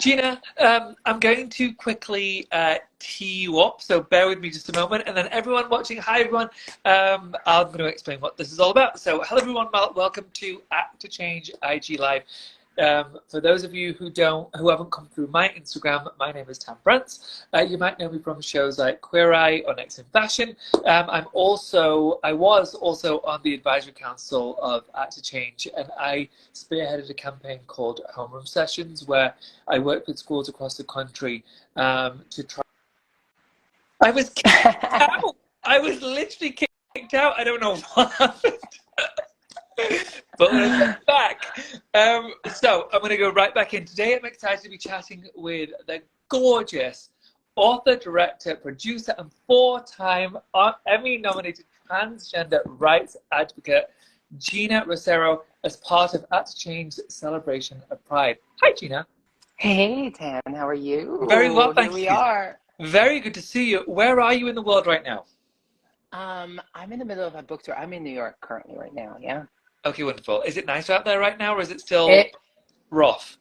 Gina, I'm going to quickly tee you up, so bear with me just a moment. And then everyone watching, hi everyone. I'm going to explain what this is all about. So hello everyone, welcome to Act to Change IG Live. For those of you who haven't come through my Instagram, my name is Tam Brents. You might know me from shows like Queer Eye or Next in Fashion. I was also on the advisory council of Act to Change, and I spearheaded a campaign called Homeroom Sessions, where I worked with schools across the country to try. I was kicked out. I was literally kicked out. I don't know what happened. But when I get back, so I'm going to go right back in. Today I'm excited to be chatting with the gorgeous author, director, producer, and four-time Emmy-nominated transgender rights advocate, Geena Rocero, as part of Act to Change's celebration of Pride. Hi, Geena. Hey, Tan, how are you? Very well, thank Here we you. are. Very good to see you. Where are you in the world right now? I'm in the middle of a book tour. I'm in New York currently right now, yeah. Okay, wonderful. Is it nice out there right now, or is it still It, rough?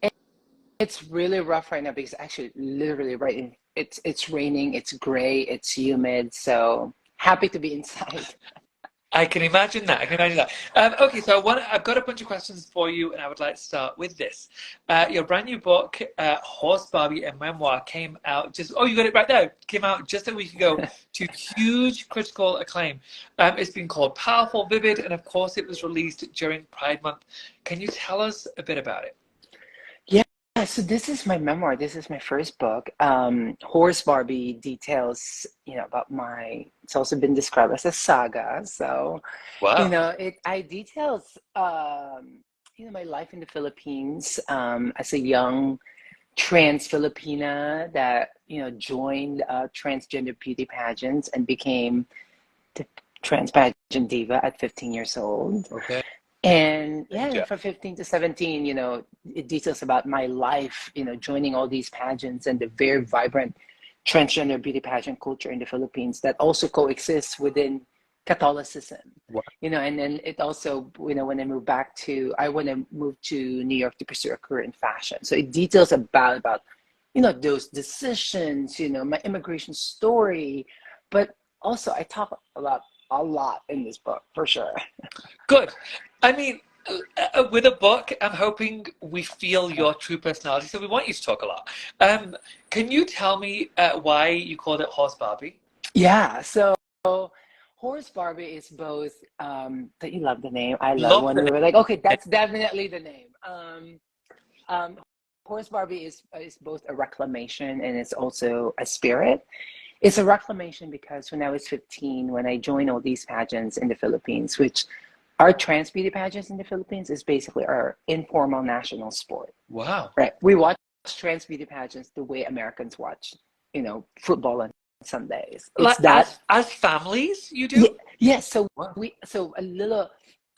it's really rough right now because actually literally it's raining, it's gray, it's humid, so happy to be inside. I can imagine that. I can imagine that. Okay, so I've got a bunch of questions for you, and I would like to start with this. Your brand new book, Horse Barbie, a memoir, came out you got it right there. Came out just a week ago to huge critical acclaim. It's been called powerful, vivid, and of course it was released during Pride Month. Can you tell us a bit about it? Yeah, so this is my memoir. This is my first book. Horse Barbie details, about it's also been described as a saga. So, Wow. I details, my life in the Philippines, as a young trans Filipina that, joined transgender beauty pageants and became the trans pageant diva at 15 years old. Okay. And Yeah. from 15 to 17, it details about my life, joining all these pageants and the very vibrant transgender beauty pageant culture in the Philippines that also coexists within Catholicism. Wow. And then it also, when I want to move to New York to pursue a career in fashion. So it details about those decisions, my immigration story, but also I talk about a lot in this book for sure. Good. I mean, with a book, I'm hoping we feel your true personality, so we want you to talk a lot. Can you tell me why you called it Horse Barbie? Yeah, so Horse Barbie is both that you love the name. I love Love when the we were like, okay, that's definitely the name. Um, Horse Barbie is both a reclamation and it's also a spirit. It's a reclamation because when I was 15, when I joined all these pageants in the Philippines, which our trans beauty pageants in the Philippines is basically our informal national sport. Wow. Right. We watch trans beauty pageants the way Americans watch, football on Sundays. It's Like that. as families, you Yeah. do? Yeah. So Wow. a little,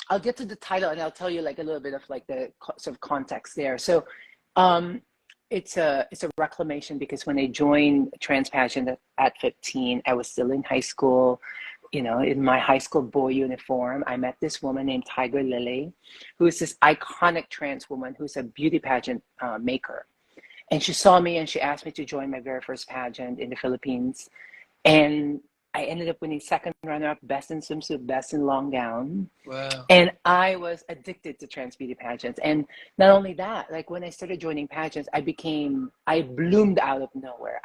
I'll get to the title and I'll tell you like a little bit of like the sort of context there. So, it's a reclamation because when I joined trans pageant at 15, I was still in high school. In my high school boy uniform, I met this woman named Tiger Lily, who is this iconic trans woman who's a beauty pageant maker. And she saw me and she asked me to join my very first pageant in the Philippines. And I ended up winning second runner-up, best in swimsuit, best in long gown. Wow. And I was addicted to trans beauty pageants. And not only that, like when I started joining pageants, I bloomed out of nowhere.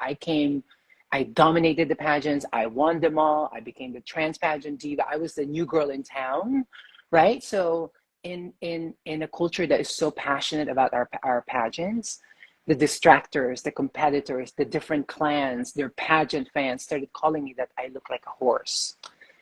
I dominated the pageants. I won them all. I became the trans pageant diva. I was the new girl in town, right? So in a culture that is so passionate about our pageants, the distractors, the competitors, the different clans, their pageant fans started calling me that I look like a horse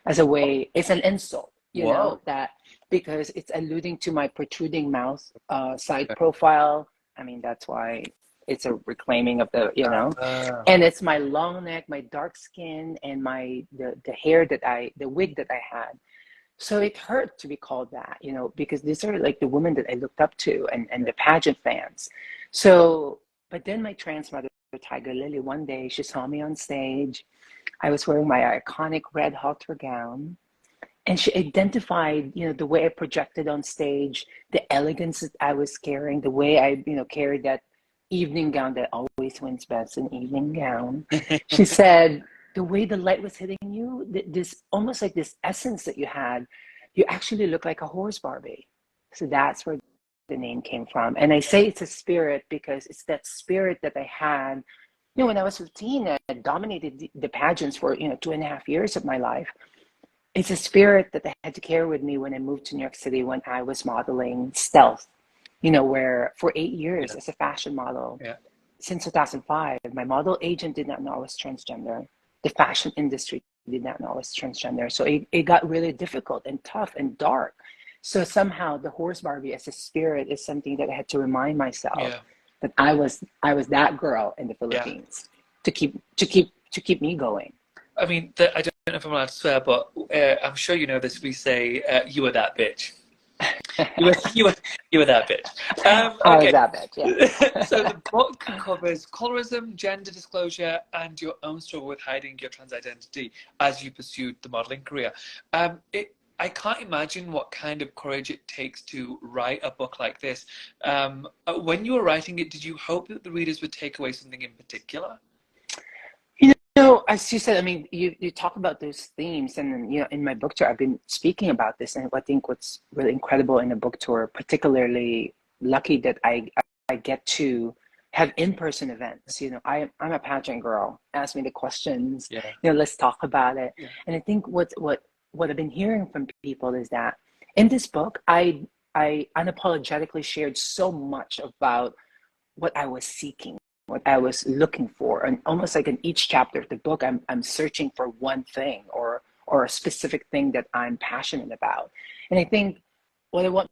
as a way, it's an insult, Wow. that because it's alluding to my protruding mouth, side profile. I mean, that's why it's a reclaiming of and it's my long neck, my dark skin, and the hair the wig that I had. So it hurt to be called that, because these are like the women that I looked up to and the pageant fans. So, but then my trans mother, Tiger Lily, one day she saw me on stage. I was wearing my iconic red halter gown. And she identified, the way I projected on stage, the elegance that I was carrying, the way I, carried that evening gown that always wins best, an evening gown. She said, the way the light was hitting you, this almost like this essence that you had, you actually look like a horse Barbie. So that's where the name came from. And I say it's a spirit because it's that spirit that I had, when I was 15, I dominated the pageants for, 2.5 years of my life. It's a spirit that I had to carry with me when I moved to New York City when I was modeling stealth, where for 8 years Yeah. as a fashion model, Yeah. since 2005, my model agent did not know I was transgender. The fashion industry did not know I was transgender. So it got really difficult and tough and dark. So somehow the horse Barbie as a spirit is something that I had to remind myself Yeah. that I was that girl in the Yeah. Philippines to keep me going. I mean, I don't know if I'm allowed to swear, but I'm sure you know this. We say, "You were that bitch." You were, you were, you were that bitch. I was Okay. that bitch, So the yes. book covers colorism, gender disclosure, and your own struggle with hiding your trans identity as you pursued the modeling career. I can't imagine what kind of courage it takes to write a book like this. When you were writing it, did you hope that the readers would take away something in particular? As you said, I mean, you talk about those themes, and then, in my book tour, I've been speaking about this, and I think what's really incredible in a book tour, particularly lucky that I get to have in-person events. I'm a pageant girl. Ask me the questions. Yeah. Let's talk about it. Yeah. And I think what I've been hearing from people is that in this book, I unapologetically shared so much about what I was seeking, what I was looking for. And almost like in each chapter of the book, I'm searching for one thing or a specific thing that I'm passionate about. And I think what I want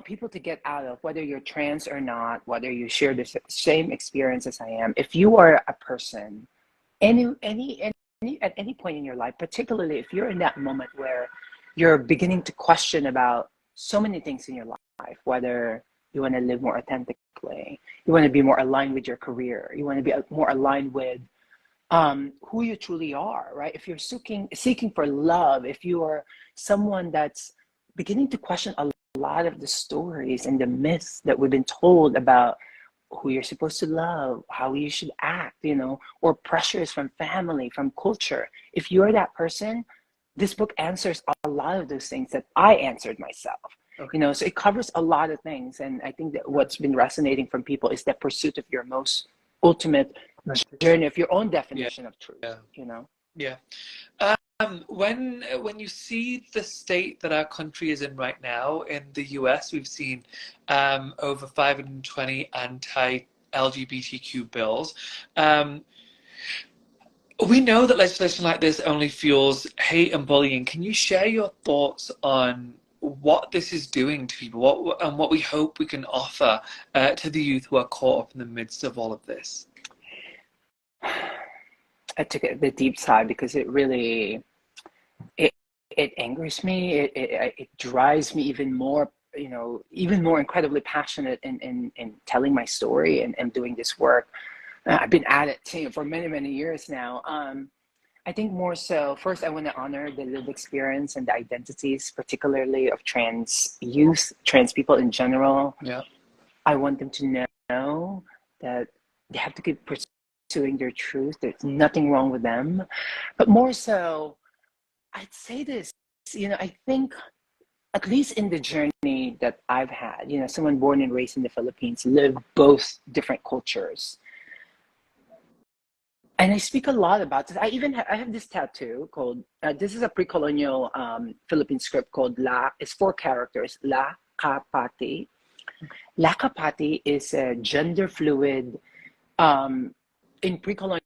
people to get out of, whether you're trans or not, whether you share the same experience as I am, if you are a person, at any point in your life, particularly if you're in that moment where you're beginning to question about so many things in your life, whether you want to live more authentically, you want to be more aligned with your career, you want to be more aligned with who you truly are, right? If you're seeking for love, if you are someone that's beginning to question a lot of the stories and the myths that we've been told about who you're supposed to love, how you should act, or pressures from family, from culture. If you're that person, this book answers a lot of those things that I answered myself. Okay. So it covers a lot of things. And I think that what's been resonating from people is that pursuit of your most ultimate journey of your own Yeah. definition of truth, Yeah. you know? Yeah. When you see the state that our country is in right now, in the US, we've seen over 520 anti-LGBTQ bills. Um, we know that legislation like this only fuels hate and bullying. Can you share your thoughts on what this is doing to people, what we hope we can offer to the youth who are caught up in the midst of all of this? I took the deep side because it really it it angers me. It drives me even more, even more incredibly passionate in telling my story and doing this work. I've been at it for many, many years now. I think more so, first, I want to honor the lived experience and the identities, particularly of trans youth, trans people in general. Yeah. I want them to know that they have to keep pursuing their truth. There's nothing wrong with them. But more so, I'd say this, I think, at least in the journey that I've had, someone born and raised in the Philippines, lived both different cultures. And I speak a lot about this. I have this tattoo called, this is a pre-colonial Philippine script called La. It's 4 characters, La Kapati. La Kapati is a gender fluid, um, in pre-colonial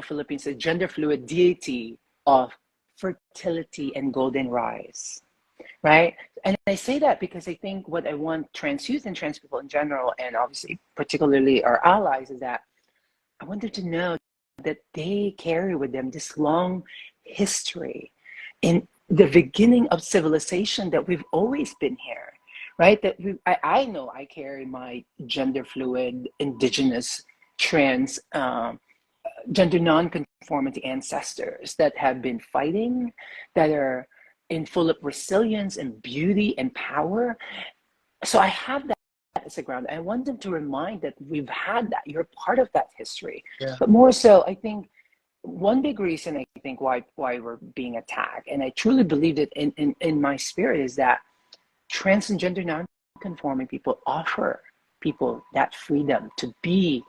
Philippines, a gender fluid deity of fertility and golden rise, right? And I say that because I think what I want trans youth and trans people in general, and obviously particularly our allies, is that I want them to know that they carry with them this long history in the beginning of civilization, that we've always been here, right? That I know I carry my gender fluid, indigenous, trans, gender non-conformity ancestors that have been fighting, that are in full of resilience and beauty and power. So I have that that as a ground. I want them to remind that we've had that. You're part of that history. Yeah. But more so, I think one big reason I think why we're being attacked, and I truly believe it in my spirit, is that trans and gender non-conforming people offer people that freedom to be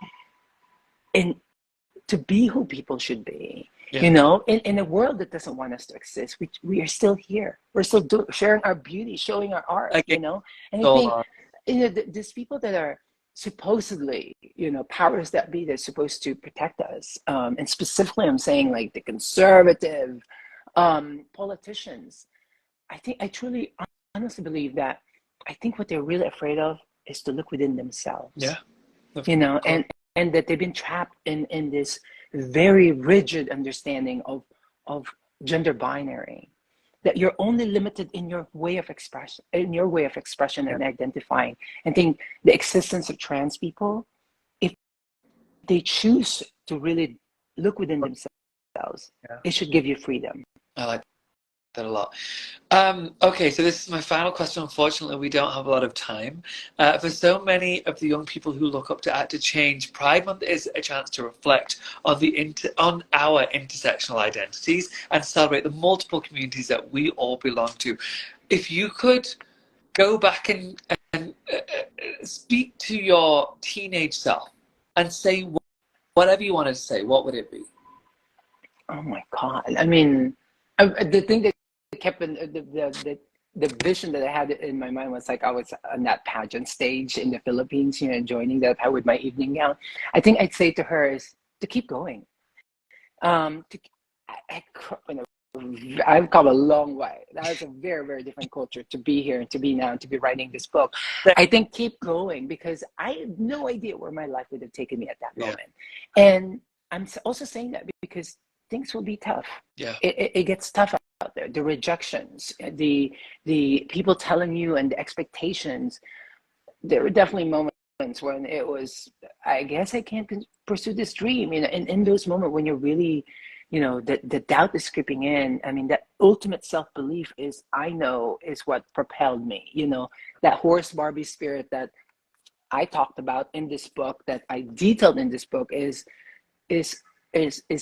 who people should be. Yeah. You know, in a world that doesn't want us to exist, we are still here. We're still sharing our beauty, showing our art. You know, and I think these people that are supposedly, you know, powers that be that's supposed to protect us, and specifically I'm saying like the conservative politicians, I truly honestly believe that I think what they're really afraid of is to look within themselves. Yeah. You know, and that they've been trapped in this very rigid understanding of gender binary, that you're only limited in your way of expression, and identifying. I think the existence of trans people, if they choose to really look within themselves, it should give you freedom. I like that a lot. Okay, so this is my final question. Unfortunately, we don't have a lot of time. For so many of the young people who look up to Act to Change, Pride Month is a chance to reflect on our intersectional identities and celebrate the multiple communities that we all belong to. If you could go back and speak to your teenage self and say whatever you wanted to say, what would it be? Oh my God! I mean, the thing that kept the vision that I had in my mind was like I was on that pageant stage in the Philippines, you know, joining that with my evening gown. I think I'd say to her is to keep going. I've come a long way. That was a very, very different culture to be here and to be now and to be writing this book. I think keep going, because I had no idea where my life would have taken me at that moment. And I'm also saying that because things will be tough. Yeah, it gets tough out there. The rejections, the people telling you, and the expectations. There were definitely moments when it was, I guess I can't pursue this dream. You know, and in those moments when you're really, you know, the doubt is creeping in. I mean, that ultimate self-belief is what propelled me. You know, that horse Barbie spirit that I talked about in this book, that I detailed in this book, is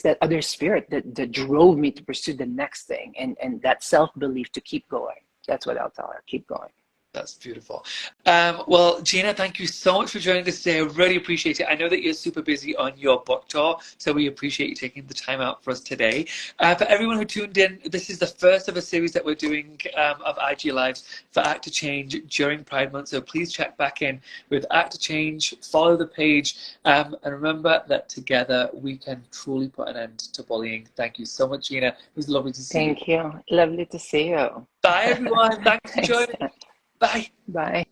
that other spirit that drove me to pursue the next thing, and that self-belief to keep going. That's what I'll tell her. Keep going. That's beautiful. Well, Geena, thank you so much for joining us today. I really appreciate it. I know that you're super busy on your book tour, so we appreciate you taking the time out for us today. For everyone who tuned in, this is the first of a series that we're doing of IG Lives for Act to Change during Pride Month. So please check back in with Act to Change, follow the page, and remember that together we can truly put an end to bullying. Thank you so much, Geena. It was lovely to see you. Thank you. Lovely to see you. Bye, everyone. Thanks for joining. Bye. Bye.